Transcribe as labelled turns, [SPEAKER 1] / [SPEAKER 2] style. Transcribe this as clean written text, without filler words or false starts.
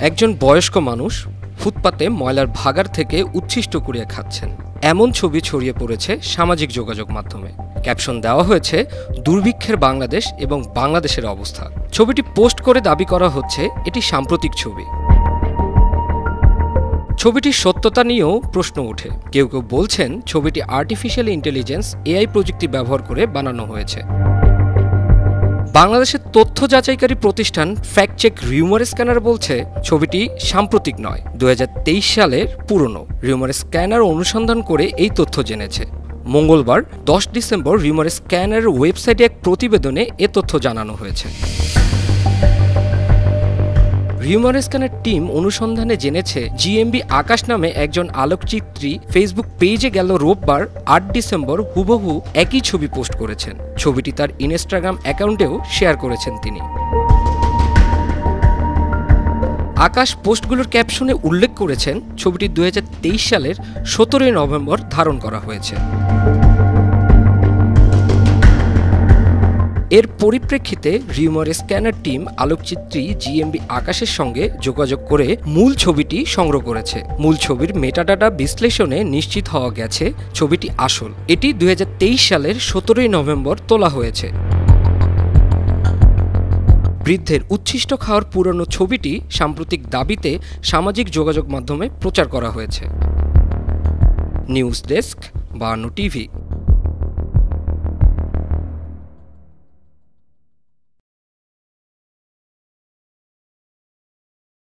[SPEAKER 1] একজন বয়স্ক মানুষ ফুটপাতে ময়লার ভাগাড় থেকে উচ্ছিষ্ট কুড়িয়ে খাচ্ছেন, এমন ছবি ছড়িয়ে পড়েছে সামাজিক যোগাযোগ মাধ্যমে। ক্যাপশন দেওয়া হয়েছে দুর্ভিক্ষের বাংলাদেশ এবং বাংলাদেশের অবস্থা। ছবিটি পোস্ট করে দাবি করা হচ্ছে এটি সাম্প্রতিক ছবি। ছবিটির সত্যতা নিয়েও প্রশ্ন ওঠে। কেউ কেউ বলছেন ছবিটি আর্টিফিশিয়াল ইন্টেলিজেন্স এআই প্রযুক্তি ব্যবহার করে বানানো হয়েছে। বাংলাদেশের তথ্য যাচাইকারী প্রতিষ্ঠান ফ্যাক্ট চেক রিউমার স্ক্যানার বলছে ছবিটি সাম্প্রতিক নয়, 2023 সালের পুরনো। রিউমার স্ক্যানার অনুসন্ধান করে এই তথ্য জেনেছে। মঙ্গলবার 10 ডিসেম্বর রিউমার স্ক্যানারের ওয়েবসাইটে এক প্রতিবেদনে এ তথ্য জানানো হয়েছে। রিউমার স্ক্যানার টিম অনুসন্ধানে জেনেছে জিএমবি আকাশ নামে একজন আলোকচিত্রী ফেসবুক পেজে গেল রোববার 8 ডিসেম্বর হুবহু একই ছবি পোস্ট করেছেন। ছবিটি তার ইনস্টাগ্রাম অ্যাকাউন্টেও শেয়ার করেছেন তিনি। আকাশ পোস্টগুলোর ক্যাপশনে উল্লেখ করেছেন ছবিটি 2023 সালের 17 নভেম্বর ধারণ করা হয়েছে। এর পরিপ্রেক্ষিতে রিউমার স্ক্যানার টিম আলোকচিত্রী জিএমবি আকাশের সঙ্গে যোগাযোগ করে মূল ছবিটি সংগ্রহ করেছে। মূল ছবির মেটাডাটা বিশ্লেষণে নিশ্চিত হওয়া গেছে ছবিটি আসল। এটি 2023 সালের 17 নভেম্বর তোলা হয়েছে। বৃদ্ধের উচ্ছিষ্ট খাওয়ার পুরনো ছবিটি সাম্প্রতিক দাবিতে সামাজিক যোগাযোগ মাধ্যমে প্রচার করা হয়েছে। নিউজ ডেস্ক, বায়ান্ন টিভি।